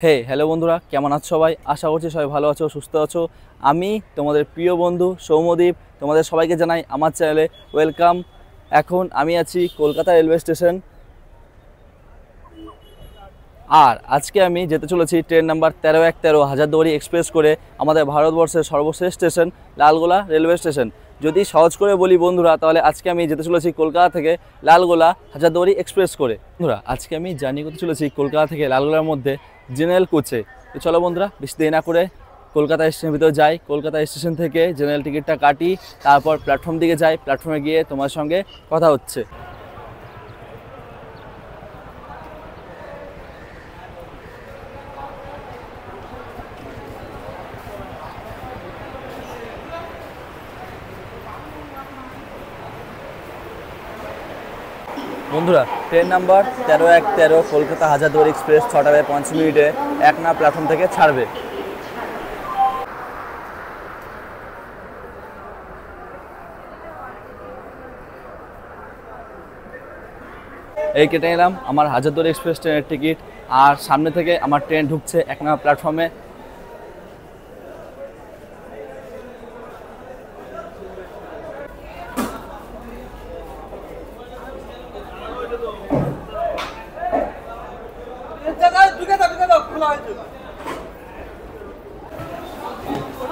Hello বন্ধুরা, কেমন আছো সবাই? আশা করছি সবাই ভালো আছো, সুস্থ আছো। আমি তোমাদের প্রিয় বন্ধু সৌম্যদীপ, তোমাদের সবাইকে জানাই আমার চ্যানেলে ওয়েলকাম। এখন আমি আছি কলকাতা রেলওয়ে স্টেশন, আর আজকে আমি যেতে চলেছি ট্রেন নাম্বার 1313 হাজারদুয়ারি এক্সপ্রেস করে আমাদের ভারতবর্ষের সর্বশেষ স্টেশন লালগোলা রেলওয়ে স্টেশন। যদি সহজ করে বলি বন্ধুরা, তাহলে আজকে আমি যেতে চলেছি কলকাতা থেকে লালগোলা হাজারদুয়ারি এক্সপ্রেস করে। বন্ধুরা, আজকে আমি জার্নি করতে চলেছি কলকাতা থেকে লালগোলার মধ্যে জেনারেল কোচে। তো চলো বন্ধুরা, বেশি দেরি না করে কলকাতা স্টেশনের ভিতরে যাই। কলকাতা স্টেশন থেকে জেনারেল টিকিটটা কাটি, তারপর প্ল্যাটফর্ম দিকে যাই। প্ল্যাটফর্মে গিয়ে তোমার সঙ্গে কথা হচ্ছে। বন্ধুরা, train number 1313 Kolkata Hazarduari express 6টা 5 মিনিটে এক না প্ল্যাটফর্ম থেকে ছাড়বে। এই কেটে নিলাম আমার হাজারদুয়ারি এক্সপ্রেস ট্রেনের টিকিট, আর সামনে থেকে আমার ট্রেন ঢুকছে এক না প্ল্যাটফর্মে।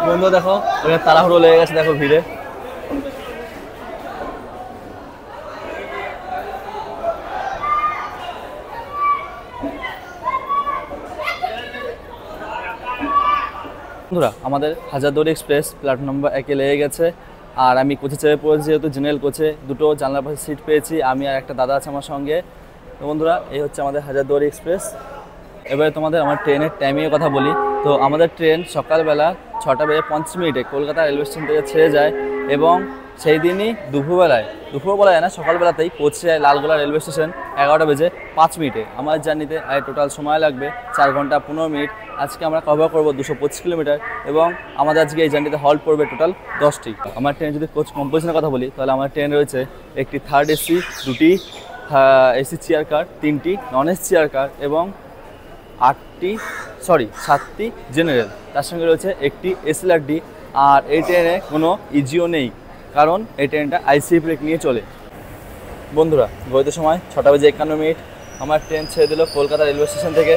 বন্ধু দেখো, ওখানে তাড়াহুড়ো লেগে গেছে, দেখো ভিড়ে। বন্ধুরা, আমাদের হাজারদুয়ারি এক্সপ্রেস প্ল্যাটফর্ম নাম্বার 1-এ লেগে গেছে, আর আমি কোচে চেপে পড়েছি। যেহেতু জেনারেল কোচে দুটো জানলার পাশে সিট পেয়েছি, আমি আর একটা দাদা আছে আমার সঙ্গে। তো বন্ধুরা, এই হচ্ছে আমাদের হাজারদুয়ারি এক্সপ্রেস। এবারে তোমাদের আমার ট্রেনের টাইমিংয়ের কথা বলি। তো আমাদের ট্রেন সকালবেলা 6টা 5 মিনিটে কলকাতা রেলওয়ে স্টেশন থেকে ছেড়ে যায়, এবং সেই দিনই দুপুরবেলায় না, সকালবেলাতেই পৌঁছে যায় লালগোলা রেলওয়ে স্টেশন 11টা 5 মিনিটে। আমার জার্নিতে টোটাল সময় লাগবে 4 ঘন্টা 15 মিনিট। আজকে আমরা কভার করবো 225 কিলোমিটার, এবং আমাদের আজকে এই জার্নিতে হল্ট পড়বে টোটাল 10টি। আমার ট্রেন যদি কোচ কম্পোজিশনের কথা বলি, তাহলে আমার ট্রেন রয়েছে একটি থার্ড এসি, 2টি এসি চেয়ার কার, 3টি নন এসি চেয়ার কার, এবং 7টি জেনারেল। তার সঙ্গে রয়েছে একটি এসএলআরডি। আর এই ট্রেনে কোনো ইজিও নেই, কারণ এই ট্রেনটা আইসি ব্রেক নিয়ে চলে। বন্ধুরা, ঘড়িতে সময় 6টা 51 মিনিট। আমার ট্রেন ছেড়ে দিল কলকাতা রেলওয়ে স্টেশন থেকে।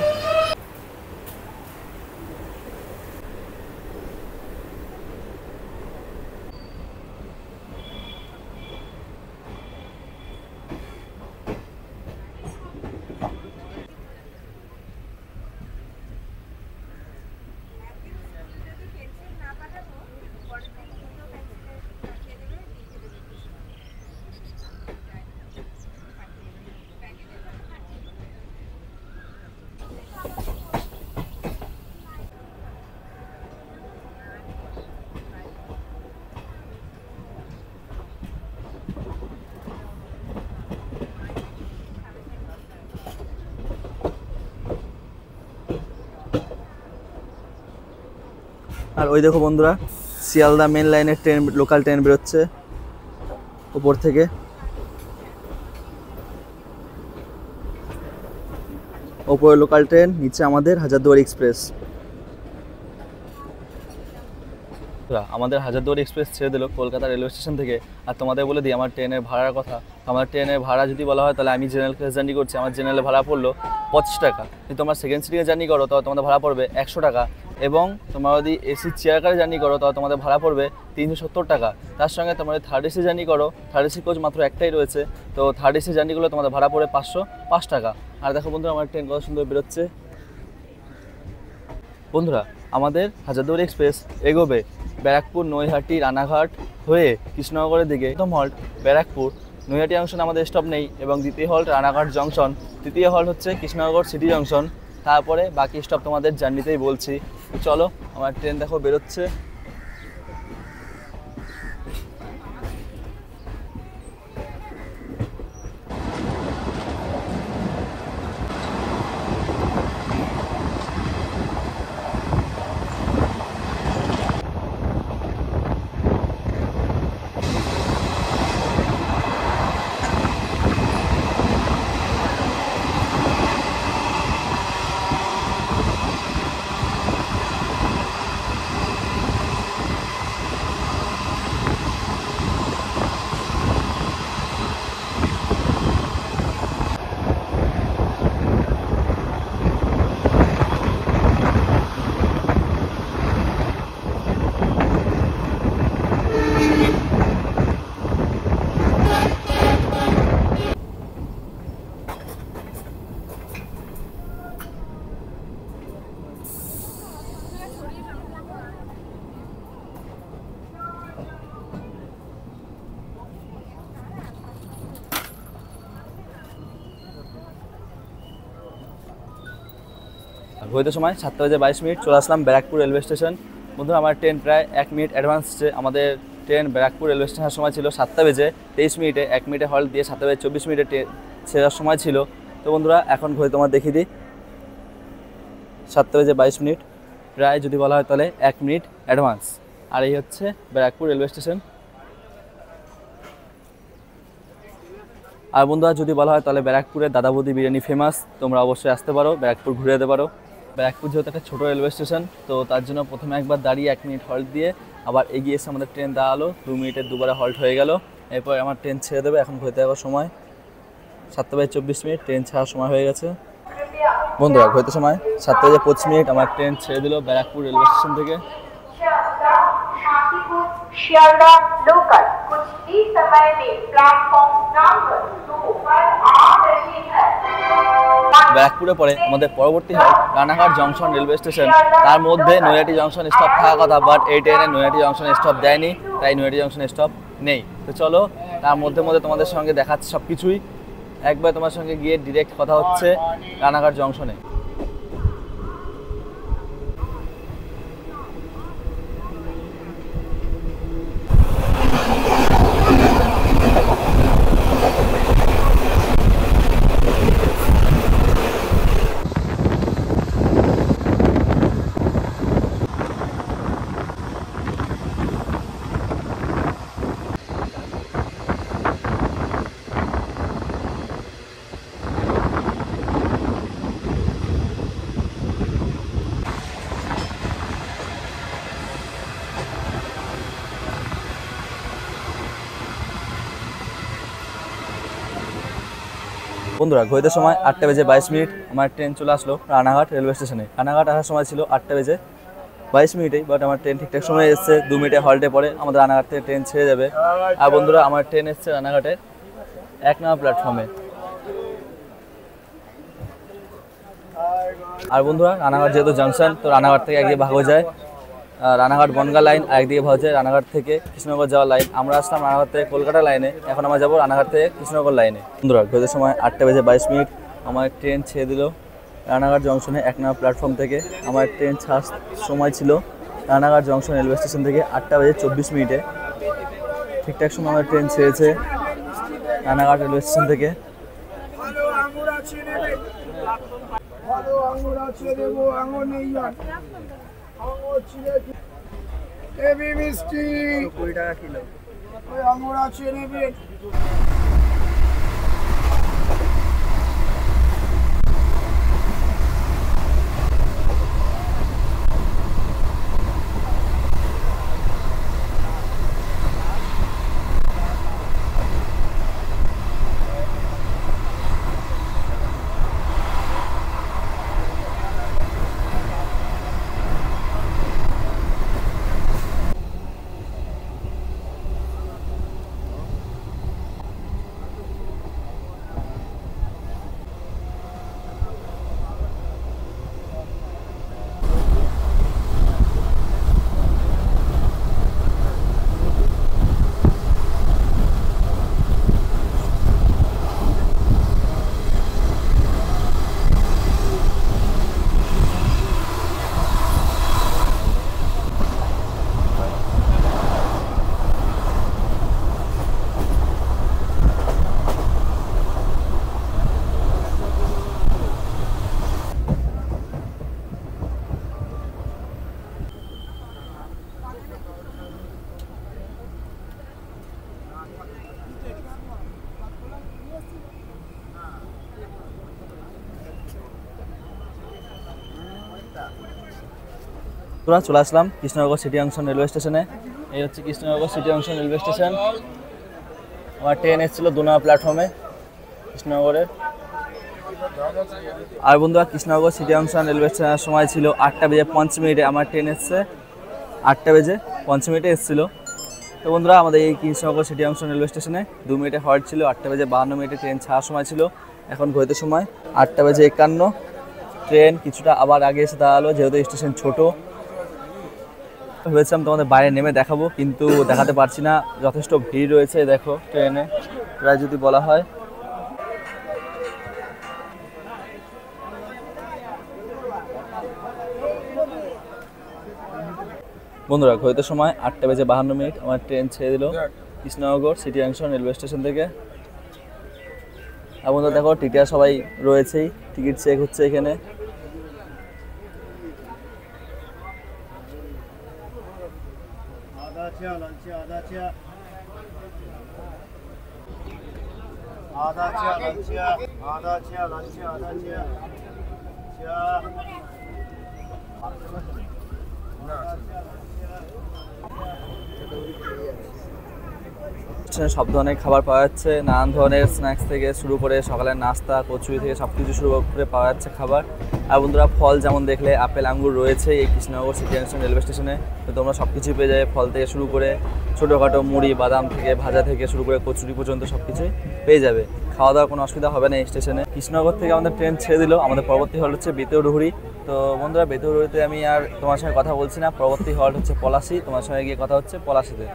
আর ওই দেখো বন্ধুরা, শিয়ালদা মেন লাইনের ট্রেন, লোকাল ট্রেন বেরোচ্ছে উপর থেকে। ওপরে লোকাল ট্রেন, নিচে আমাদের হাজারদুয়ারি এক্সপ্রেস। আমাদের হাজারদুয়ারি এক্সপ্রেস ছেড়ে দিল কলকাতা রেলওয়ে স্টেশন থেকে। আর তোমাদের বলে দিই আমার ট্রেনের ভাড়ার কথা। আমার ট্রেনের ভাড়া যদি বলা হয়, তাহলে আমি জেনারেল ক্লাস জার্নি করছি, আমার জেনারেল ভাড়া পড়লো 25 টাকা। যদি তোমরা সেকেন্ড সিটিংয়ে জার্নি করো, তাহলে তোমাদের ভাড়া পড়বে 100 টাকা। এবং তোমরা যদি এসি চেয়ার কারে জার্নি করো, তাহলে তোমাদের ভাড়া পড়বে 370 টাকা। তার সঙ্গে তোমরা যদি থার্ড এসি জার্নি করো, থার্ড এসি কোচ মাত্র একটাই রয়েছে, তো থার্ড এসি জার্নিগুলো তোমাদের ভাড়া পড়বে 505 টাকা। আর দেখো বন্ধুরা, আমার ট্রেন কত সুন্দর বেরোচ্ছে। বন্ধুরা, আমাদের হাজারদুয়ারি এক্সপ্রেস এগোবে ব্যারাকপুর, নৈহাটি, রানাঘাট হয়ে কৃষ্ণনগরের দিকে। প্রথম হল্ট ব্যারাকপুর, নৈহাটি জংশন আমাদের স্টপ নেই, এবং দ্বিতীয় হল্ট রানাঘাট জংশন, তৃতীয় হল্ট হচ্ছে কৃষ্ণনগর সিটি জংশন। তারপরে বাকি স্টপ তোমাদের জার্নিতেই বলছি। চলো, আমার ট্রেন দেখো বেরোচ্ছে। ঘড়িতে সময় 7:22 চলে আসলাম ব্যারাকপুর রেলওয়ে স্টেশন। বন্ধুরা আমার ট্রেন প্রায় 1 মিনিট অ্যাডভান্স হচ্ছে। আমাদের ট্রেন ব্যারাকপুর রেলওয়ে স্টেশনের সময় ছিল 7:23, 1 মিনিটে হল্ট দিয়ে 7:24 ট্রেন ছেড়ার সময় ছিল। তো বন্ধুরা এখন ঘড়ি তোমার দেখিয়ে দিই 7:22, প্রায় যদি বলা হয় তাহলে 1 মিনিট অ্যাডভান্স। আর এই হচ্ছে ব্যারাকপুর রেলওয়ে স্টেশন। আর বন্ধুরা যদি বলা হয় তাহলে ব্যারাকপুরের দাদা বৌদি বিরিয়ানি ফেমাস, তোমরা অবশ্যই আসতে পারো, ব্যারাকপুর ঘুরে যেতে পারো। ব্যারাকপুর যেহেতু একটা ছোটো রেলওয়ে স্টেশন, তো তার জন্য প্রথমে একবার দাঁড়িয়ে 1 মিনিট হল্ট দিয়ে আবার এগিয়ে এসে আমাদের ট্রেন দাঁড়ালো, 2 মিনিটের দুবারে হল্ট হয়ে গেল। এরপর আমার ট্রেন ছেড়ে দেবে। এখন ঘড়িতে যাওয়ার সময় 7:24, ট্রেন ছাড়ার সময় হয়ে গেছে। বন্ধুরা ঘড়িতে সময় 7:25, আমার ট্রেন ছেড়ে দিল ব্যারাকপুর রেলওয়ে স্টেশন থেকে। शियालदह लोकल कुछ ही समय में प्लेटफॉर्म नंबर 2 पर आ रही है। ব্যারাকপুরে পরে আমাদের পরবর্তী হয় রানাঘাট জংশন রেলওয়ে স্টেশন। তার মধ্যে নৈহাটি জংশন স্টপ থাকার কথা, বাট এই ট্রেনে নৈহাটি জংশন স্টপ দেয়নি, তাই নৈহাটি জংশন স্টপ নেই। তো চলো তার মধ্যে তোমাদের সঙ্গে দেখাচ্ছে সব কিছুই। একবার তোমার সঙ্গে গিয়ে ডিরেক্ট কথা হচ্ছে রানাঘাট জংশনে। বন্ধুরা ঘড়িতে সময় 8:22, আমার ট্রেন চলে আসলো রানাঘাট রেলওয়ে স্টেশনে। রানাঘাট আসার সময় ছিল 8:22, বাট আমার ট্রেন ঠিকঠাক সময় এসছে। 2 মিনিটে হল্টে পরে আমাদের রানাঘাট থেকে ট্রেন ছেড়ে যাবে। আর বন্ধুরা আমার ট্রেন এসছে রানাঘাটের 1 নম্বর প্ল্যাটফর্মে। আর বন্ধুরা রানাঘাট যেহেতু জাংশন, তো রানাঘাট থেকে একদিকে ভাগ হয়ে যায় রানাঘাট বনগাঁ লাইন, আর একদিকে ভাগ হচ্ছে রানাঘাট থেকে কৃষ্ণনগর যাওয়ার লাইন। আমরা আসলাম রানাঘাট থেকে কলকাতা লাইনে, এখন আমরা যাবো রানাঘাট থেকে কৃষ্ণনগর লাইনে। বন্ধুরা ঘড়িতে সময় 8:22, আমার ট্রেন ছেড়ে দিল রানাঘাট জংশনে 1 নম্বর প্ল্যাটফর্ম থেকে। আমার ট্রেন ছাড়ার সময় ছিল রানাঘাট জংশন রেলওয়ে স্টেশন থেকে 8:24। ঠিকঠাক সময় আমার ট্রেন ছেড়েছে রানাঘাট রেলওয়ে স্টেশন থেকে। মিষ্টি 20 টাকা কিলো, ওই আঙুর আছে নেবে। তোরা চলে আসলাম কৃষ্ণনগর সিটি জংশন রেলওয়ে স্টেশনে। এই হচ্ছে Krishnanagar city junction railway station. আমার ট্রেন এসেছিল 2 নম্বর প্ল্যাটফর্মে কৃষ্ণনগরের। আর বন্ধুরা কৃষ্ণনগর সিটি জংশন রেলওয়ে স্টেশনের সময় ছিল 8:05, আমার ট্রেন এসছে 8:05 এসেছিলো। তো বন্ধুরা আমাদের এই কৃষ্ণনগর সিটি জংশন রেলওয়ে স্টেশনে 2 মিনিটে হল্ট ছিল, 8:52 ট্রেন ছাড়ার সময় ছিল। এখন ঘড়িতে সময় 8:51, ট্রেন কিছুটা আবার আগে এসে দাঁড়ালো, যেহেতু স্টেশন ছোটো। ভেবেছিলাম তোমাদের বাইরে নেমে দেখাবো, কিন্তু দেখাতে পারছি না, যথেষ্ট ভিড় রয়েছে। দেখো ট্রেনে প্রায় যদি বলা হয় বন্ধুরা ঘড়িতে সময় 8:52 আমার ট্রেন ছেড়ে দিল Krishnanagar city junction railway station থেকে। আর বন্ধুরা দেখো টিটিআর সবাই রয়েছেই, টিকিট চেক হচ্ছে এখানে। সব ধরনের খাবার পাওয়া যাচ্ছে, নানান ধরনের স্ন্যাক্স থেকে শুরু করে সকালের নাস্তা, কচুরি থেকে সব কিছু শুরু করে পাওয়া যাচ্ছে খাবার। আর বন্ধুরা ফল যেমন দেখলে আপেল আঙ্গুর রয়েছে এই কৃষ্ণনগর সিটি জাংশন রেলওয়ে স্টেশনে। তো তোমরা সব কিছুই পেয়ে যাবে, ফল থেকে শুরু করে ছোটোখাটো মুড়ি বাদাম থেকে ভাজা থেকে শুরু করে কচুরি পর্যন্ত সব কিছুই পেয়ে যাবে। খাওয়া দাওয়ার কোনো অসুবিধা হবে না এই স্টেশনে। কৃষ্ণনগর থেকে আমাদের ট্রেন ছেড়ে দিল, আমাদের পরবর্তী হল হচ্ছে বেতেরুহুরি। তো বন্ধুরা বেতেরুহুরিতে আমি আর তোমার সঙ্গে কথা বলছি না, পরবর্তী হল হচ্ছে পলাশি। তোমার সঙ্গে গিয়ে কথা হচ্ছে পলাশিতে।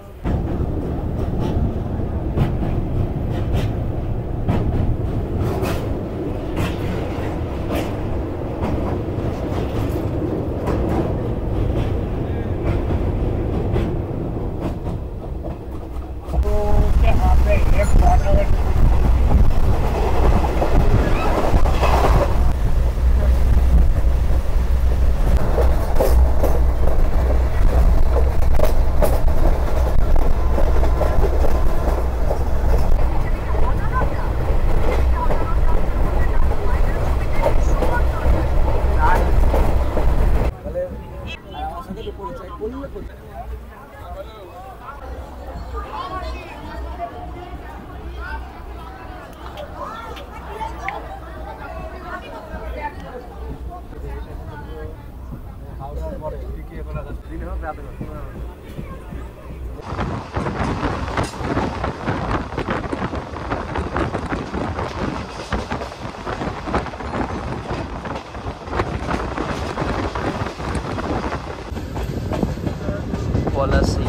পলাশি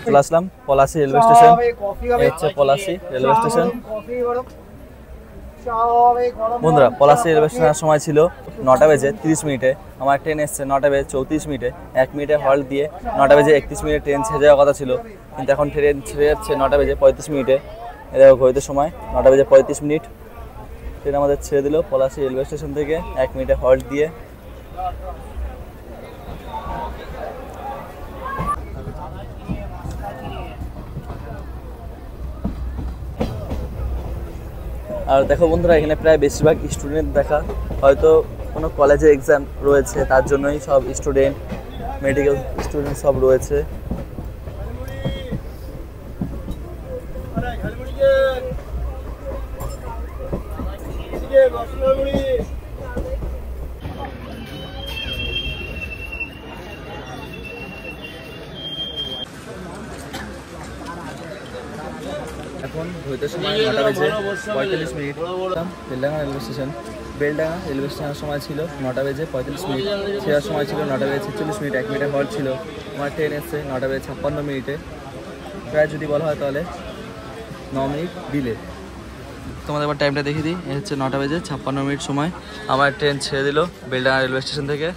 চলে আসলাম পলাশি রেলওয়ে স্টেশন। এই হচ্ছে পলাশি রেলওয়ে স্টেশন। বন্ধুরা পলাশি রেলওয়ে স্টেশনের সময় ছিল 9:30। আমার ট্রেন এসছে 9:34। 1 মিনিটে হল্ট দিয়ে 9:31 ট্রেন ছেড়ে যাওয়ার কথা ছিল, কিন্তু এখন ট্রেন ছেড়ে যাচ্ছে 9:35। এটা ঘড়িতে সময় 9:35। ট্রেন আমাদের ছেড়ে দিল পলাশি রেলওয়ে স্টেশন থেকে 1 মিনিটে হল্ট দিয়ে। আর দেখো বন্ধুরা এখানে প্রায় বেশিরভাগ স্টুডেন্ট দেখা, হয়তো কোনো কলেজে এক্সাম রয়েছে তার জন্যই সব স্টুডেন্ট, মেডিকেল স্টুডেন্ট সব রয়েছে। এখন ঘড়িতে সময় 9:45। Beldanga railway station. Beldanga railway স্টেশনের সময় ছিল 9:35। ছেড়ার সময় ছিল 9:46। 1 মিনিটে হল্ট ছিল। আমার ট্রেন এসছে 9:56। প্রায় যদি বলা হয় তাহলে 9 মিনিট ডিলে। তোমাদের এবার টাইমটা দেখিয়ে দিই। এই হচ্ছে 9:56 সময় আমার ট্রেন ছেড়ে দিল বেলডাঙ্গা রেলওয়ে স্টেশন থেকে।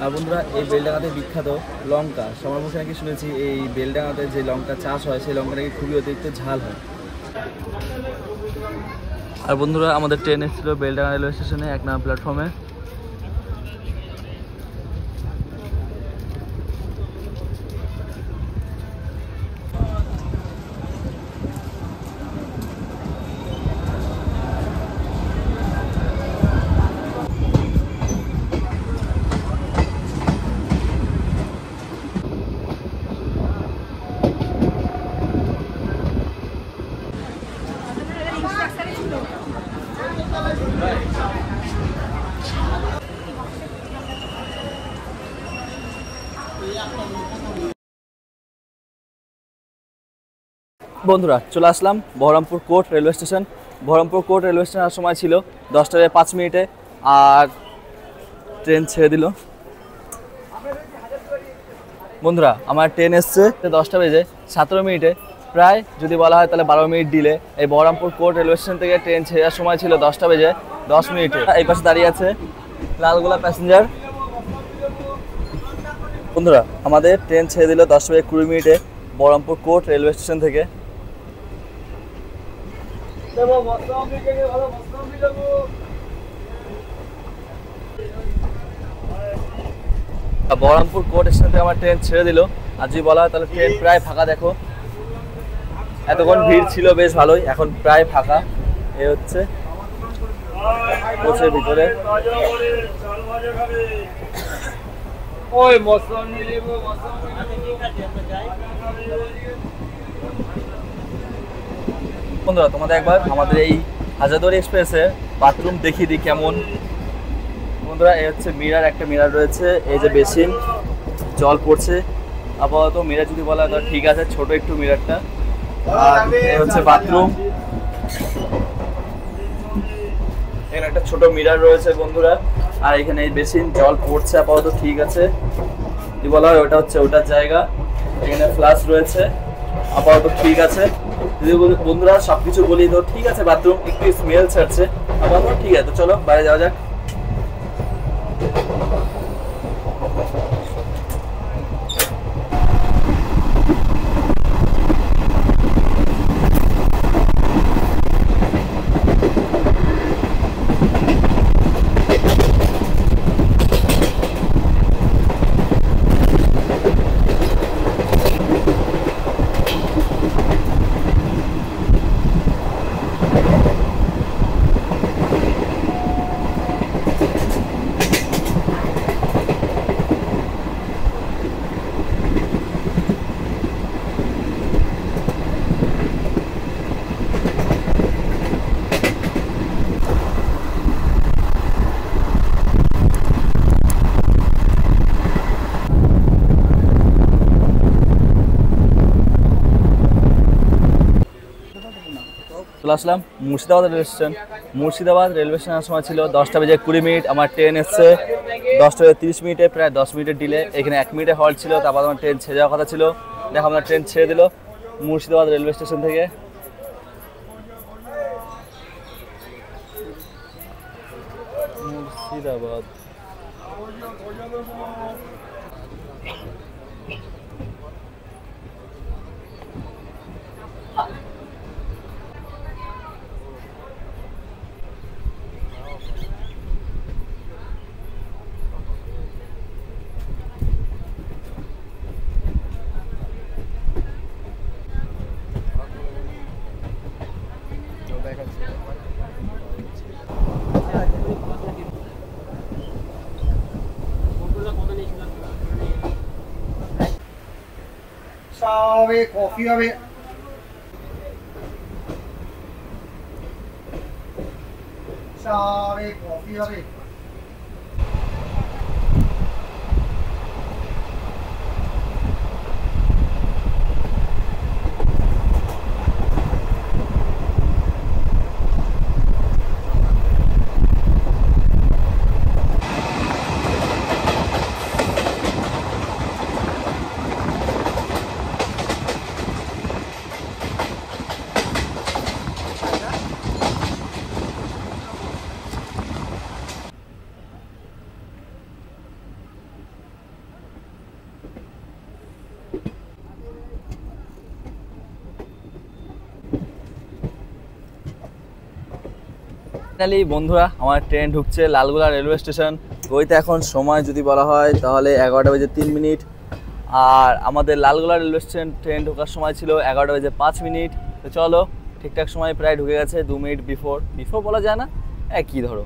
আর বন্ধুরা এই বেলডাঙ্গাতে বিখ্যাত লঙ্কা, সবার মুখে নাকি শুনেছি এই বেলডাঙ্গাতে যে লঙ্কা চাষ হয় সেই লঙ্কা নাকি খুবই অতিরিক্ত ঝাল হয়। আর বন্ধুরা আমাদের ট্রেন এসেছিল বেলডাঙ্গা রেলওয়ে স্টেশনে 1 নম্বর প্ল্যাটফর্মে। বন্ধুরা চলে আসলাম Baharampur court railway station. Baharampur court railway স্টেশনের সময় ছিল 10:05 আর ট্রেন ছেড়ে দিল বন্ধুরা আমার ট্রেন এসছে 10টা বেজে 17 মিনিটে, প্রায় যদি বলা হয় তাহলে 12 মিনিট ডিলে। এই বহরমপুর কোর্ট রেলওয়ে স্টেশন থেকে ট্রেন ছেড়ার সময় ছিল 10টা বেজে 10 মিনিটে। এই পাশে দাঁড়িয়ে আছে লালগোলা প্যাসেঞ্জার। বন্ধুরা আমাদের ট্রেন ছেড়ে দিল 10টা বেজে 20 মিনিটে বহরমপুর কোর্ট রেলওয়ে স্টেশন থেকে। বহরমপুর কোর্ট স্টেশন থেকে আমার ট্রেন ছেড়ে দিল। আর যদি বলা হয় তাহলে ট্রেন প্রায় ফাঁকা। দেখো এতক্ষণ ভিড় ছিল বেশ ভালোই, এখন প্রায় ফাঁকা। এ হচ্ছে কোচের ভিতরে। বন্ধুরা তোমাদের একবার আমাদের এই হাজারদুয়ারি এক্সপ্রেসের বাথরুম দেখিয়ে দিই কেমন। বন্ধুরা এই হচ্ছে মিরার, একটা মিরার রয়েছে, এই যে বেসিন, জল পড়ছে আপাতত। মিরার যদি বলা হয় ঠিক আছে, ছোট একটু মিরারটা। আর এই হচ্ছে বাথরুম, এখানে একটা ছোট মিরার রয়েছে বন্ধুরা। আর এখানে এই বেসিন, জল পড়ছে আপাতত ঠিক আছে। যদি বলা হয় ওটা হচ্ছে ওটার জায়গা। এখানে ফ্লাশ রয়েছে আপাতত ঠিক আছে। যদি বন্ধুরা সবকিছু বলি তো ঠিক আছে। বাথরুম একটু স্মেল ছাড়ছে আপাতত ঠিক আছে। তো চলো বাইরে যাওয়া যাক। চলে আসলাম Murshidabad railway station. Murshidabad railway স্টেশনের সময় ছিল 10টা বেজে 20 মিনিট। আমার ট্রেন এসছে 10টা বেজে 30 মিনিটে, প্রায় 10 মিনিটের ডিলে। এখানে 1 মিনিটে হল্ট ছিল, তারপর আমার ট্রেন ছেড়ে যাওয়ার কথা ছিল। দেখো আমরা ট্রেন ছেড়ে দিল মুর্শিদাবাদ রেলওয়ে স্টেশন থেকে। মুর্শিদাবাদ হবে, কফি হবে। কফি হবে। ফাইনালি বন্ধুরা আমার ট্রেন ঢুকছে লালগোলা রেলওয়ে স্টেশন। গইতে এখন সময় যদি বলা হয় তাহলে 11টা বেজে 3 মিনিট। আর আমাদের লালগোলা রেলওয়ে স্টেশন ট্রেন ঢোকার সময় ছিল 11টা বেজে 5 মিনিট। তো চলো ঠিকঠাক সময় প্রায় ঢুকে গেছে, 2 মিনিট বিফোর বলা যায় না, কি ধরো।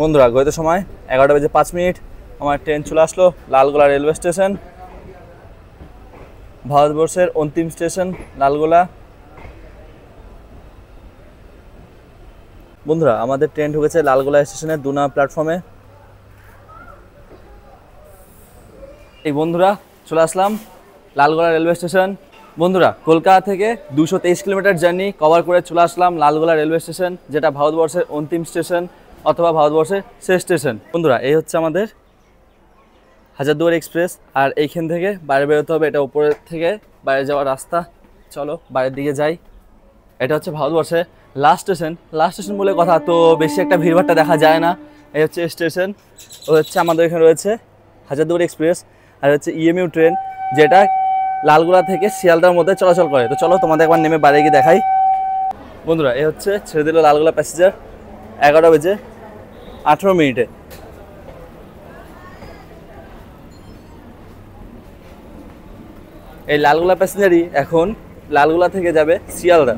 বন্ধুরা গত সময় 11টা বেজে 5 মিনিট আমার ট্রেন চলে আসলো লালগোলা রেলওয়ে স্টেশন, ভারতবর্ষের অন্তিম স্টেশন লালগোলা। বন্ধুরা আমাদের ট্রেন ঢুকেছে লালগোলা স্টেশনের 2 নম্বর প্ল্যাটফর্মে। এই বন্ধুরা চলে আসলাম লালগোলা রেলওয়ে স্টেশন। বন্ধুরা কলকাতা থেকে 223 কিলোমিটার জার্নি কভার করে চলে আসলাম লালগোলা রেলওয়ে স্টেশন, যেটা ভারতবর্ষের অন্তিম স্টেশন অথবা ভারতবর্ষের শেষ স্টেশন। বন্ধুরা এই হচ্ছে আমাদের হাজারদুয়ারি এক্সপ্রেস, আর এইখান থেকে বাইরে বেরোতে হবে। এটা উপরের থেকে বাইরে যাওয়ার রাস্তা। চলো বাইরের দিকে যাই। এটা হচ্ছে ভারতবর্ষের লাস্ট স্টেশন। লাস্ট স্টেশন বলে কথা, তো বেশি একটা ভিড়ভাড়টা দেখা যায় না। এই হচ্ছে স্টেশন। ও হচ্ছে আমাদের এখানে রয়েছে হাজারদুয়ারি এক্সপ্রেস, আর হচ্ছে ইএমইউ ট্রেন, যেটা লালগোলা থেকে শিয়ালদার মধ্যে চলাচল করে। তো চলো তোমাদের একবার নেমে বাইরে গিয়ে দেখাই। বন্ধুরা এই হচ্ছে ছেড়ে দিল লালগোলা প্যাসেঞ্জার 11:18। এই লালগোলা প্যাসেঞ্জারই এখন লালগোলা থেকে যাবে শিয়ালদা।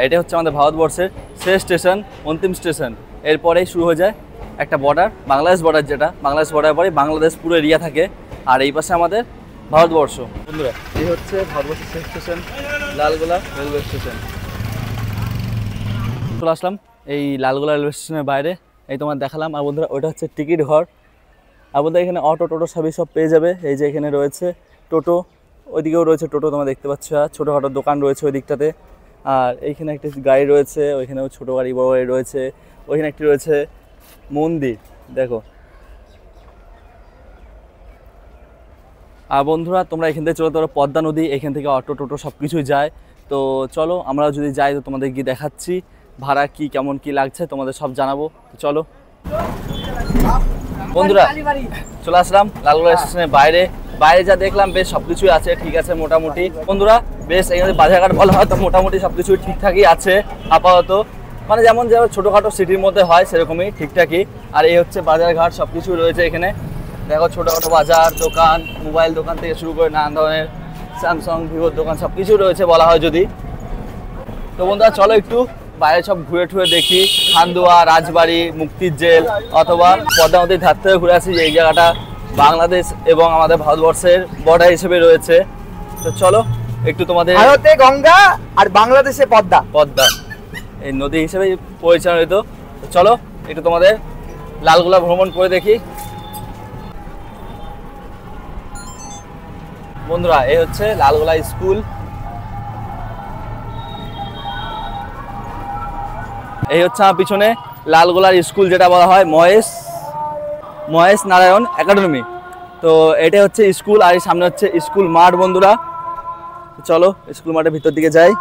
এটা হচ্ছে আমাদের ভারতবর্ষের শেষ স্টেশন, অন্তিম স্টেশন। এরপরেই শুরু হয়ে যায় একটা বর্ডার, বাংলাদেশ বর্ডার, যেটা বাংলাদেশ বর্ডার পরে বাংলাদেশ পুরো এরিয়া থাকে, আর এই পাশে আমাদের ভারতবর্ষ। বন্ধুরা এই হচ্ছে ভারতবর্ষের শেষ স্টেশন লালগোলা রেলওয়ে স্টেশন। চলে আসলাম এই লালগোলা রেলওয়ে স্টেশনের বাইরে, এই তোমার দেখালাম। আর বন্ধুরা ওইটা হচ্ছে টিকিট ঘর। আর বন্ধুরা এখানে অটো টোটো সবই সব পেয়ে যাবে। এই যে এখানে রয়েছে টোটো, ওইদিকেও রয়েছে টোটো, তোমরা দেখতে পাচ্ছ। ছোটোখাটো দোকান রয়েছে ওই দিকটাতে। আর এইখানে একটি গাড়ি রয়েছে, ওইখানেও ছোটো গাড়ি বড় গাড়ি রয়েছে। ওইখানে একটি রয়েছে মন্দির, দেখো। আর বন্ধুরা তোমরা এখান থেকে চলে তো পদ্মা নদী, এখান থেকে অটো টোটো সব কিছুই যায়। তো চলো আমরা যদি যাই তো তোমাদের গিয়ে দেখাচ্ছি ভাড়া কি কেমন কি লাগছে, তোমাদের সব জানাবো। তো চলো বন্ধুরা চলে আসলাম লালগোলা স্টেশনের বাইরে। বাইরে যা দেখলাম বেশ সবকিছুই আছে, ঠিক আছে মোটামুটি। বন্ধুরা বেশ এখানে বাজারঘাট বলা হয় তো মোটামুটি সবকিছু ঠিকঠাকই আছে আপাতত, মানে যেমন ছোটোখাটো সিটির মধ্যে হয় সেরকমই ঠিকঠাকই। আর এই হচ্ছে বাজারঘাট, সব কিছু রয়েছে এখানে। দেখো ছোটোখাটো বাজার, দোকান, মোবাইল দোকান থেকে শুরু করে নানান ধরনের স্যামসাং, ভিভোর দোকান সব কিছু রয়েছে বলা হয় যদি। তো বন্ধুরা চলো একটু বাইরে সব ঘুরে টুরে দেখি। হান্দুয়া, রাজবাড়ি, মুক্তির জেল অথবা পদ্মা নদীর ধার থেকে ঘুরে আসি। এই জায়গাটা বাংলাদেশ এবং আমাদের ভারতবর্ষের বর্ডার হিসেবে রয়েছে। তো চলো একটু তোমাদের, ভারতে গঙ্গা আর বাংলাদেশে পদ্মা, পদ্মা এই নদী হিসেবে পরিচালিত। তো চলো একটু তোমাদের লালগোলা ভ্রমণ করে দেখি। বন্ধুরা এই হচ্ছে লালগোলা স্কুল। এই হচ্ছে আমার পিছনে লালগোলার স্কুল, যেটা বলা হয় মহেশ নারায়ণ একাডেমি। তো এটা হচ্ছে স্কুল, আর এই সামনে হচ্ছে স্কুল মাঠ। বন্ধুরা চলো স্কুল মাঠের ভিতর দিকে যাই।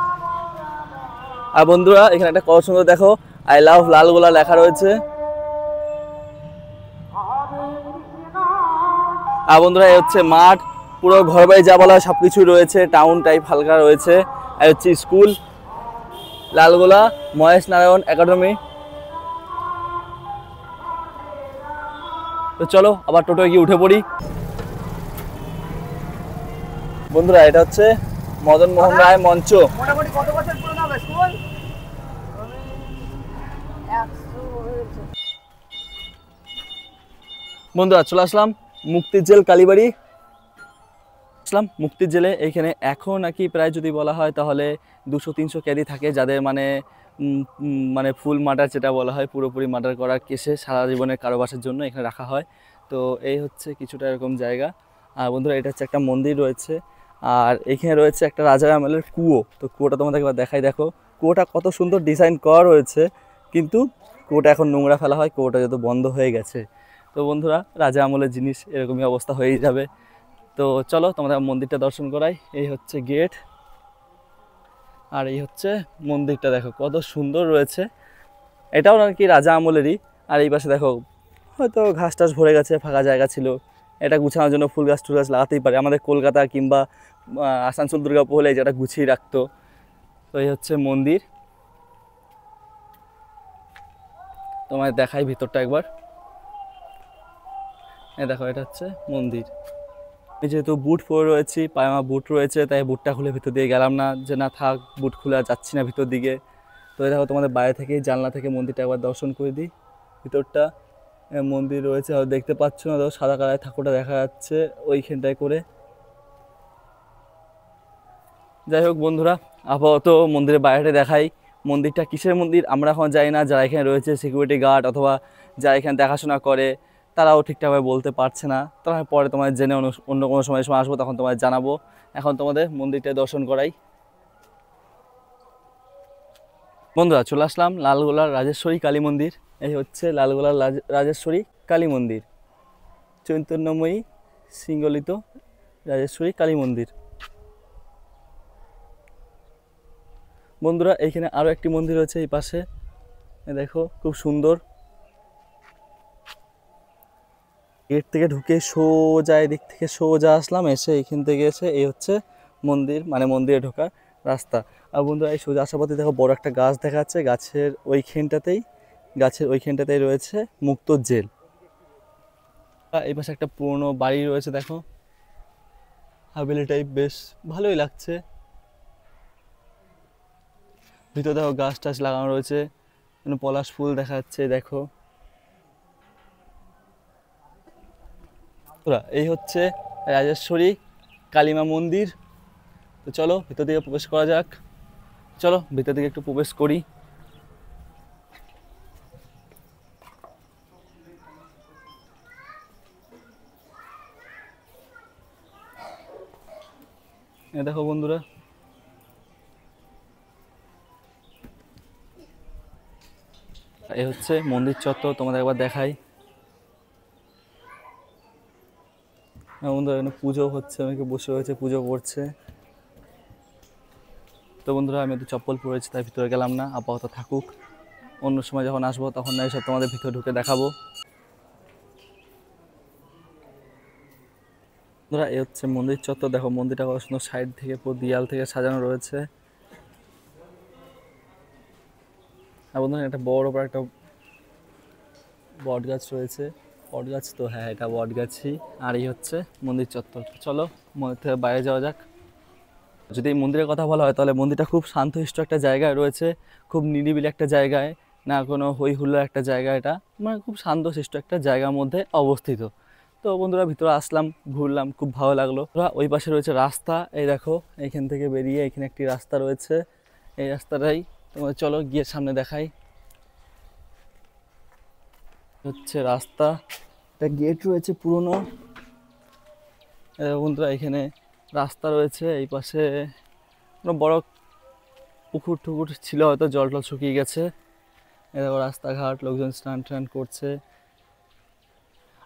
আর বন্ধুরা এখানে একটা কত সুন্দর দেখো আই লাভ লালগোলা লেখা রয়েছে। আর বন্ধুরা এই হচ্ছে মাঠ, পুরো ঘর বাড়ি যা বলা হয় সবকিছু রয়েছে, টাউন টাইপ হালকা রয়েছে। আর হচ্ছে স্কুল লালগোলা মহেশ নারায়ণ একাডেমি। তো চলো আবার টোটোয় গিয়ে উঠে পড়ি। বন্ধুরা এটা হচ্ছে মদন মোহন রায় মঞ্চ। মোটামুটি কত বছর পুরনো হবে স্কুল? বন্ধুরা চলে আসলাম মুক্তির জেল কালীবাড়ি। মুক্তির জেলে এইখানে এখন নাকি প্রায় যদি বলা হয় তাহলে 200-300 ক্যাদি থাকে, যাদের মানে ফুল মার্ডার যেটা বলা হয়, পুরোপুরি মার্ডার করার কেসে সারা জীবনের কারাবাসের জন্য এখানে রাখা হয়। তো এই হচ্ছে কিছুটা এরকম জায়গা। আর বন্ধুরা এটা হচ্ছে একটা মন্দির রয়েছে, আর এখানে রয়েছে একটা রাজার আমলের কুয়ো। তো কুয়োটা তোমাদের একবার দেখাই, দেখো কুয়োটা কত সুন্দর ডিজাইন করা রয়েছে, কিন্তু কুয়োটা এখন নোংরা ফেলা হয়, কুয়োটা যেহেতু বন্ধ হয়ে গেছে। তো বন্ধুরা রাজা আমলের জিনিস এরকমই অবস্থা হয়েই যাবে। তো চলো তোমাদের মন্দিরটা দর্শন করাই। এই হচ্ছে গেট, আর এই হচ্ছে মন্দিরটা, দেখো কত সুন্দর রয়েছে। এটাও নাকি রাজা আমলেরই। আর এই পাশে দেখো হয়তো ঘাস টাস ভরে গেছে, ফাঁকা জায়গা ছিল, এটা গুছানোর জন্য ফুল গাছ টুল গাছ লাগাতেই পারে। আমাদের কলকাতা কিংবা আসানসোল দুর্গাপুর হলে যেটা গুছিয়ে রাখতো। তো এই হচ্ছে মন্দির, তোমায় দেখাই ভিতরটা একবার। এই দেখো এটা হচ্ছে মন্দির। যেহেতু বুট পরে রয়েছি, পায়ে আমার বুট রয়েছে, তাই বুটটা খুলে ভিতর দিয়ে গেলাম না, যে না থাক বুট খুলে যাচ্ছি না ভিতর দিকে। তো দেখো তোমাদের বাইরে থেকেই জানলা থেকে মন্দিরটা একবার দর্শন করে দিই। ভিতরটা মন্দির রয়েছে, আর দেখতে পাচ্ছ না, দেখো সাদা কালারের ঠাকুরটা দেখা যাচ্ছে ওইখানটায় করে। যাই হোক বন্ধুরা আপাতত মন্দিরের বাইরে দেখাই। মন্দিরটা কিসের মন্দির আমরা এখন জানি না, যারা এখানে রয়েছে সিকিউরিটি গার্ড অথবা যারা এখানে দেখাশোনা করে তারাও ঠিকঠাকভাবে বলতে পারছে না। তারা পরে তোমাদের জেনে অন্য কোনো সময় আসবো, তখন তোমাদের জানাবো। এখন তোমাদের মন্দিরটা দর্শন করাই। বন্ধুরা চলে আসলাম লালগোলার রাজেশ্বরী কালী মন্দির। এই হচ্ছে লালগোলার রাজেশ্বরী কালী মন্দির, চৈতন্যময়ী সিঙ্গলিত রাজেশ্বরী কালী মন্দির। বন্ধুরা এইখানে আরও একটি মন্দির রয়েছে এই পাশে, দেখো খুব সুন্দর। গেট থেকে ঢুকে সোজা এদিক থেকে সোজা আসলাম, এসে এইখান থেকে এসে এই হচ্ছে মন্দির, মানে মন্দিরে ঢোকার রাস্তা। আর বন্ধুরা এই সোজা আসার পথে দেখো বড় একটা গাছ দেখা যাচ্ছে, গাছের ওইখানটাতেই রয়েছে মুক্ত জেল। এই পাশে একটা পুরনো বাড়ি রয়েছে, দেখো হাভেলি টাইপ, বেশ ভালোই লাগছে। ভিতরে দেখো গাছ টাছ লাগানো রয়েছে, পলাশ ফুল দেখা যাচ্ছে, দেখো। এই হচ্ছে রাজেশ্বরী কালীমা মন্দির। তো চলো ভিতর দিকে প্রবেশ করা যাক। চলো ভিতর দিকে একটু প্রবেশ করি। দেখো বন্ধুরা, এই হচ্ছে মন্দির চত্বর, তোমাদের একবার দেখাই। বন্ধুরা এখানে পুজো হচ্ছে, অনেকে বসে রয়েছে পুজো করছে। তো বন্ধুরা আমি একটু চপ্পল পরেছি তাই ভিতরে গেলাম না, আপাতত থাকুক। অন্য সময় যখন আসবো তখন না এইসব তোমাদের ভিতরে ঢুকে দেখাবো। বন্ধুরা এই হচ্ছে মন্দির চত্বর, দেখো মন্দিরটা কত সুন্দর, সাইড থেকে পুরো দেয়াল থেকে সাজানো রয়েছে। আর বন্ধুরা একটা বড় একটা বট গাছ রয়েছে, বট গাছ তো, হ্যাঁ এটা বট গাছই। আর এই হচ্ছে মন্দির চত্বর। চলো মন্দির থেকে বাইরে যাওয়া যাক। যদি এই মন্দিরের কথা বলা হয় তাহলে মন্দিরটা খুব শান্তশিষ্ট একটা জায়গায় রয়েছে, খুব নিরিবিলি একটা জায়গায়, না কোনো হই হুল্লোড় একটা জায়গা, এটা মানে খুব শান্তশিষ্ট একটা জায়গার মধ্যে অবস্থিত। তো বন্ধুরা ভিতরে আসলাম, ঘুরলাম, খুব ভালো লাগলো। ওই পাশে রয়েছে রাস্তা, এই দেখো এইখান থেকে বেরিয়ে এখানে একটি রাস্তা রয়েছে, এই রাস্তাটাই তোমাদের চলো গিয়ে সামনে দেখাই। হচ্ছে রাস্তা, একটা গেট রয়েছে পুরনো। বন্ধুরা এখানে রাস্তা রয়েছে, এই পাশে কোনো বড় পুকুর টুকুর ছিল, হয়তো জল টল শুকিয়ে গেছে। এরকম রাস্তাঘাট, লোকজন স্নান টান করছে।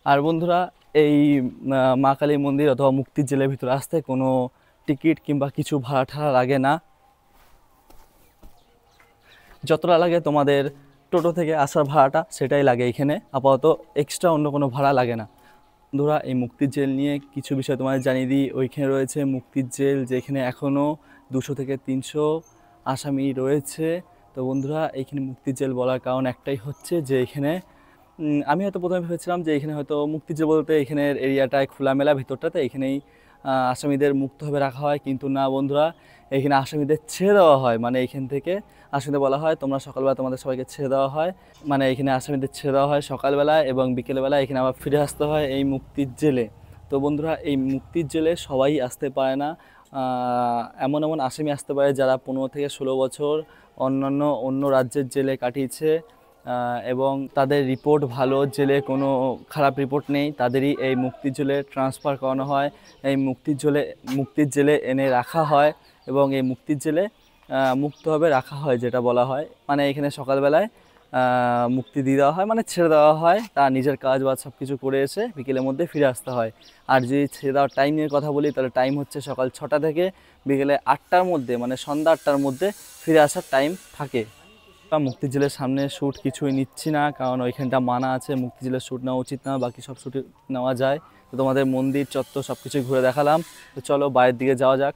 আর বন্ধুরা এই মা কালী মন্দির অথবা মুক্তির জেলের ভিতরে আসতে কোনো টিকিট কিংবা কিছু ভাড়া ঠাড়া লাগে না। যতটা লাগে তোমাদের টোটো থেকে আসার ভাড়াটা সেটাই লাগে এখানে, আপাতত এক্সট্রা অন্য কোনো ভাড়া লাগে না। বন্ধুরা এই মুক্তির জেল নিয়ে কিছু বিষয় তোমাদের জানিয়ে দিই। ওইখানে রয়েছে মুক্তির জেল, যেখানে এখনও 200 থেকে 300 আসামি রয়েছে। তো বন্ধুরা এইখানে মুক্তির জেল বলার কারণ একটাই হচ্ছে যে এখানে আমি হয়তো প্রথমে ভেবেছিলাম যে এখানে হয়তো মুক্তির জেল বলতে এখানের এরিয়াটায় খোলামেলা, ভিতরটাতে এখানেই আসামিদের মুক্তভাবে রাখা হয়, কিন্তু না বন্ধুরা, এখানে আসামিদের ছেড়ে দেওয়া হয়। মানে এইখান থেকে আসামিদের বলা হয় তোমরা সকালবেলা তোমাদের সবাইকে ছেড়ে দেওয়া হয়, মানে এখানে আসামিদের ছেড়ে দেওয়া হয় সকালবেলা, এবং বিকেলবেলা এখানে আবার ফিরে আসতে হয় এই মুক্তির জেলে। তো বন্ধুরা এই মুক্তির জেলে সবাই আসতে পারে না, এমন এমন আসামি আসতে পারে যারা 15 থেকে 16 বছর অন্য রাজ্যের জেলে কাটিয়েছে, এবং তাদের রিপোর্ট ভালো, জেলে কোনো খারাপ রিপোর্ট নেই, তাদেরই এই মুক্তির জেলে ট্রান্সফার করানো হয়, এই মুক্তির জেলে এনে রাখা হয়, এবং এই মুক্তির জেলে মুক্তভাবে রাখা হয়, যেটা বলা হয়। মানে এখানে সকালবেলায় মুক্তি দিয়ে দেওয়া হয়, মানে ছেড়ে দেওয়া হয়, তার নিজের কাজ বাজ সব কিছু করে এসে বিকেলের মধ্যে ফিরে আসতে হয়। আর যদি ছেড়ে দেওয়ার টাইমের কথা বলি তাহলে টাইম হচ্ছে সকাল 6টা থেকে বিকেলে 8টার মধ্যে, মানে সন্ধ্যা 8টার মধ্যে ফিরে আসার টাইম থাকে। মুক্তির জেলের সামনে শ্যুট কিছুই নিচ্ছি না, কারণ ওইখানটা মানা আছে, মুক্তির জেলের শ্যুট নেওয়া উচিত না, বাকি সব শ্যুট নেওয়া যায়। তো তোমাদের মন্দির চত্বর সব কিছুই ঘুরে দেখালাম। তো চলো বাইরের দিকে যাওয়া যাক।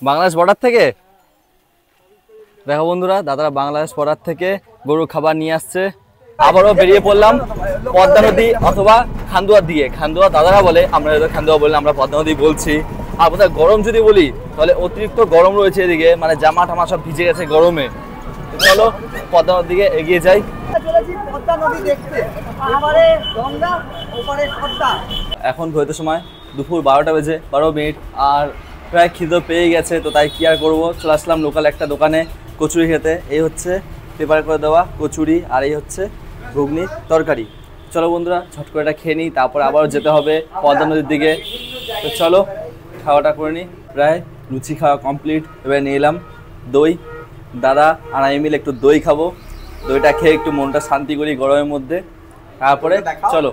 বাংলাদেশ বর্ডার থেকে দেখো বন্ধুরা, দাদারা বাংলাদেশ বর্ডার থেকে গরুর খাবার নিয়ে আসছে। আবারও বেরিয়ে পড়লাম পদ্মা নদী অথবা খান্দুয়ার দিকে। খান্দুয়া দাদারা বলে, আমরা হয়তো খান্দুয়া বললে, আমরা পদ্মা নদী বলছি। আর বোধহয় গরম যদি বলি তাহলে অতিরিক্ত গরম রয়েছে এদিকে, মানে জামা টামা সব ভিজে গেছে গরমে। চলো পদ্মা নদীর দিকে এগিয়ে যাই। এখন ঘড়িতে সময় দুপুর 12টা বেজে 12 মিনিট, আর প্রায় খিদে পেয়ে গেছে, তো তাই কি আর করবো, চলে আসলাম লোকাল একটা দোকানে। কচুরি খেতে। এই হচ্ছে প্রিপার করে দেওয়া কচুরি, আর এই হচ্ছে ঘুগনি তরকারি। চলো বন্ধুরা ঝট করে এটা খেয়ে নিই, তারপর আবারও যেতে হবে পদ্মা নদীর দিকে। তো চলো খাওয়াটা করে নিই। প্রায় লুচি খাওয়া কমপ্লিট। এবার নিয়ে এলাম দই। দাদা আর আমি মিলে একটু দই খাবো। দইটা খেয়ে একটু মনটা শান্তি করি গরমের মধ্যে। তারপরে চলো।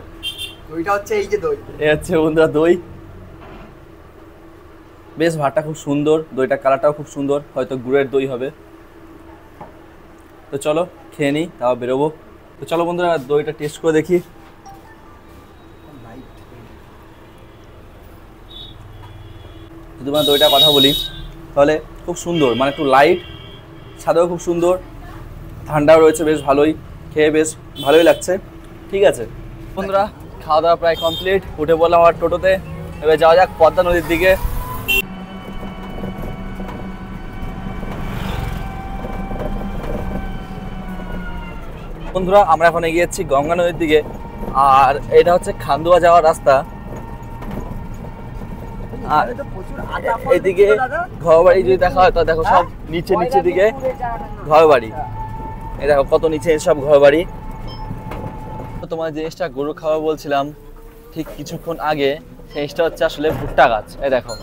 দইটা হচ্ছে এই যে দই, এই হচ্ছে বন্ধুরা দই। বেশ ভাতটা খুব সুন্দর, দইটা কালারটাও খুব সুন্দর, হয়তো গুড়ের দই হবে। তো চলো খেয়ে নিই, তাও বেরোবো। তো চলো বন্ধুরা দইটা টেস্ট করে দেখি। যদি মানে দইটার কথা বলি তাহলে খুব সুন্দর, মানে একটু লাইট, স্বাদেও খুব সুন্দর, ঠান্ডাও রয়েছে, বেশ ভালোই, খেয়ে বেশ ভালোই লাগছে। ঠিক আছে বন্ধুরা, খাওয়া দাওয়া প্রায় কমপ্লিট। উঠে পড়লাম আমার টোটোতে। এবার যাওয়া যাক পদ্মা নদীর দিকে। বন্ধুরা আমরা এখন এগিয়ে যাচ্ছি গঙ্গা নদীর দিকে, আর এটা হচ্ছে খান্দুয়া যাওয়ার রাস্তা। আর এদিকে ঘর বাড়ি যদি দেখা হয় তো দেখো সব নিচে নিচে দিকে ঘর বাড়ি। এই দেখো কত নিচে সব ঘর বাড়ি। তো তোমার জিনিসটা গরু খাওয়া বলছিলাম ঠিক কিছুক্ষণ আগে, সেই জিনিসটা হচ্ছে আসলে ভুট্টা গাছ। এই দেখো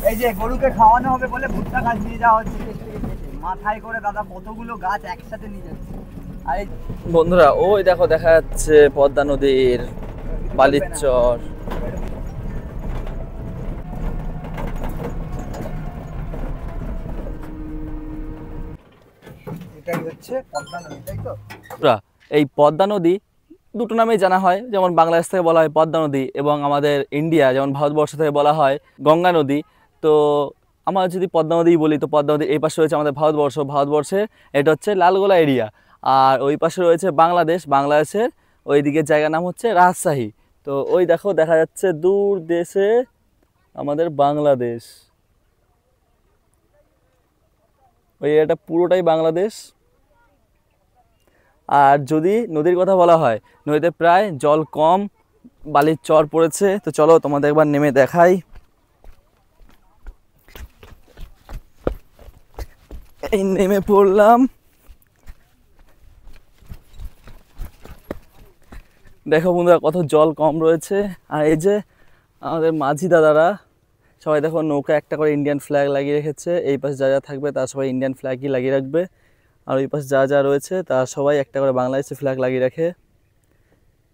এই যে গরুকে খাওয়ানো হবে বলে ভুট্টা গাছ নিয়ে যাওয়া হচ্ছে মাথায় করে। দাদা কতগুলো গাছ একসাথে নিয়ে যাচ্ছে। আর এই বন্ধুরা ওই দেখো দেখা যাচ্ছে পদ্মা নদীর বালির চর। এটাই হচ্ছে পদ্মা নদী, তাই তো? এই পদ্মা নদী দুটো নামেই জানা হয়, যেমন বাংলাদেশ থেকে বলা হয় পদ্মা নদী, এবং আমাদের ইন্ডিয়া যেমন ভারতবর্ষ থেকে বলা হয় গঙ্গা নদী। তো আমরা যদি পদ্মা নদী বলি তো পদ্মা নদী এই পাশে রয়েছে আমাদের ভারতবর্ষ। ভারতবর্ষে এটা হচ্ছে লালগোলা এরিয়া, আর ওই পাশে রয়েছে বাংলাদেশ। বাংলাদেশের ওই দিকের জায়গার নাম হচ্ছে রাজশাহী। তো ওই দেখো দেখা যাচ্ছে দূর দেশে আমাদের বাংলাদেশ, ওই এটা পুরোটাই বাংলাদেশ। আর যদি নদীর কথা বলা হয়, নদীতে প্রায় জল কম, বালির চর পড়েছে। তো চলো তোমাদের একবার নেমে দেখাই। এই নেমে পড়লাম, দেখো বন্ধুরা কত জল কম রয়েছে। আর এই যে আমাদের মাঝি দাদারা সবাই দেখো নৌকা একটা করে ইন্ডিয়ান ফ্ল্যাগ লাগিয়ে রেখেছে। এই পাশে যা যা থাকবে তারা সবাই ইন্ডিয়ান ফ্ল্যাগই লাগিয়ে রাখবে, আর ওই পাশে যা যা রয়েছে তারা সবাই একটা করে বাংলাদেশি ফ্ল্যাগ লাগিয়ে রাখে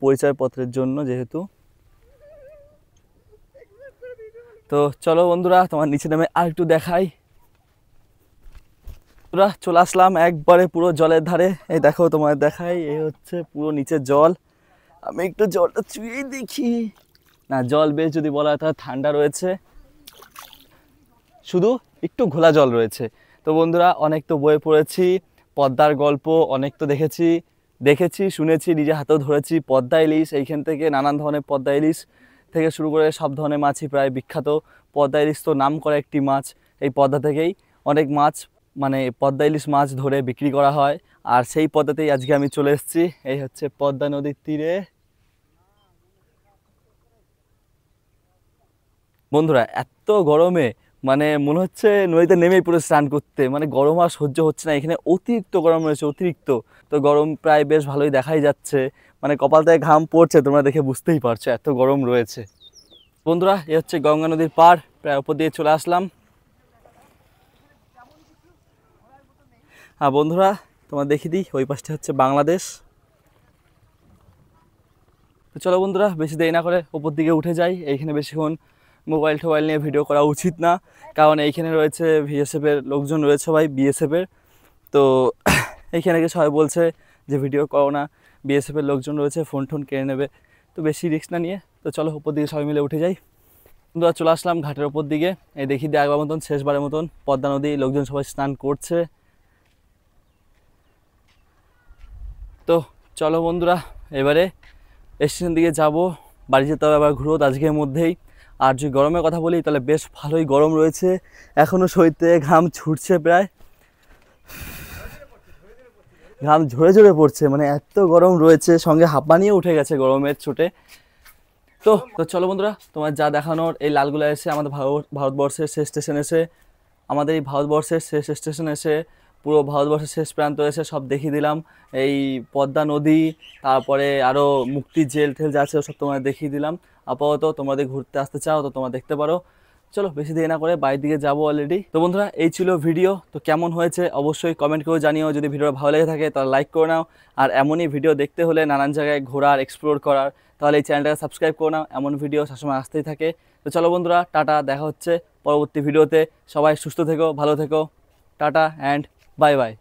পরিচয়পত্রের জন্য যেহেতু। তো চলো বন্ধুরা তোমার নিচে নামে আর একটু দেখাই। বন্ধুরা চলে আসলাম একবারে পুরো জলের ধারে। এই দেখো তোমার দেখাই, এই হচ্ছে পুরো নিচের জল। আমি একটু জলটা ছুঁয়ে দেখি। না জল বেশ যদি বলা হয় তাহলে ঠান্ডা রয়েছে, শুধু একটু ঘোলা জল রয়েছে। তো বন্ধুরা অনেক তো বয়ে পড়েছি, পদ্মার গল্প অনেক তো দেখেছি শুনেছি, নিজে হাতেও ধরেছি। পদ্মা ইলিশ, এইখান থেকে নানান ধরনের পদ্মা ইলিশ থেকে শুরু করে সব ধরনের মাছই প্রায় বিখ্যাত। পদ্মা ইলিশ তো নাম করা একটি মাছ। এই পদ্মা থেকেই অনেক মাছ, মানে পদ্মা ইলিশ মাছ ধরে বিক্রি করা হয়। আর সেই পদ্মাতেই আজকে আমি চলে এসেছি। এই হচ্ছে পদ্মা নদীর তীরে। বন্ধুরা এত গরমে মানে মনে হচ্ছে নদীতে নেমেই পুরো স্নান করতে, মানে গরম আর সহ্য হচ্ছে না। এখানে অতিরিক্ত গরম রয়েছে, অতিরিক্ত। তো গরম প্রায় বেশ ভালোই দেখাই যাচ্ছে, মানে কপাল থেকে ঘাম পড়ছে, তোমরা দেখে বুঝতেই পারছো এত গরম রয়েছে। বন্ধুরা এ হচ্ছে গঙ্গা নদীর পাড়, প্রায় উপর দিয়ে চলে আসলাম। হ্যাঁ বন্ধুরা তোমার দেখিয়ে দিই, ওই পাশটা হচ্ছে বাংলাদেশ। তো চলো বন্ধুরা বেশি দেরি না করে উপর দিকে উঠে যাই। এইখানে বেশিক্ষণ মোবাইল টোবাইল নিয়ে ভিডিও করা উচিত না, কারণ এইখানে রয়েছে বিএসএফের লোকজন রয়েছে, সবাই বিএসএফের। তো এইখানে গিয়ে সবাই বলছে যে ভিডিও করো না, বিএসএফের লোকজন রয়েছে, ফোন টোন কেড়ে নেবে। তো বেশি রিস্ক না নিয়ে তো চলো উপর দিকে সবাই মিলে উঠে যাই। বন্ধুরা চলে আসলাম ঘাটের ওপর দিকে। এই দেখি দিয়ে আগবার মতন শেষবারের মতন পদ্মা নদী, লোকজন সবাই স্নান করছে। তো চলো বন্ধুরা এবারে স্টেশন দিকে যাব, বাড়ি যেতে হবে আবার ঘুরো আজকের মধ্যেই। আর যদি গরমের কথা বলি তাহলে বেশ ভালোই গরম রয়েছে, এখনও শরীরে ঘাম ছুটছে, প্রায় ঘাম ঝরে ঝরে পড়ছে, মানে এত গরম রয়েছে, সঙ্গে হাঁপানিও উঠে গেছে গরমের চোটে। তো তো চলো বন্ধুরা, তোমার যা দেখানোর এই লালগুলা এসে আমাদের ভারতবর্ষের শেষ স্টেশন এসে, আমাদের এই ভারতবর্ষের শেষ স্টেশন এসে, পুরো ভারতবর্ষের শেষ প্রান্ত এসে সব দেখিয়ে দিলাম। এই পদ্মা নদী, তারপরে আরও মুক্তি জেল ঠেল যা আছে সব তোমাদের দেখিয়ে দিলাম। আপাতত তোমাদের ঘুরতে আসতে চাও তো তোমরা দেখতে পারো। চলো বেশি দেরি না করে বাইরের দিকে যাবো অলরেডি। তো বন্ধুরা এই ছিল ভিডিও, তো কেমন হয়েছে অবশ্যই কমেন্ট করে জানিও। যদি ভিডিওটা ভালো লেগে থাকে তাহলে লাইক করে নাও, আর এমনই ভিডিও দেখতে হলে নানান জায়গায় ঘোরার এক্সপ্লোর করার, তাহলে এই চ্যানেলটাকে সাবস্ক্রাইব করে নাও। এমন ভিডিও সবসময় আসতেই থাকে। তো চলো বন্ধুরা, টাটা, দেখা হচ্ছে পরবর্তী ভিডিওতে। সবাই সুস্থ থেকো, ভালো থেকো, টাটা অ্যান্ড বাই বাই।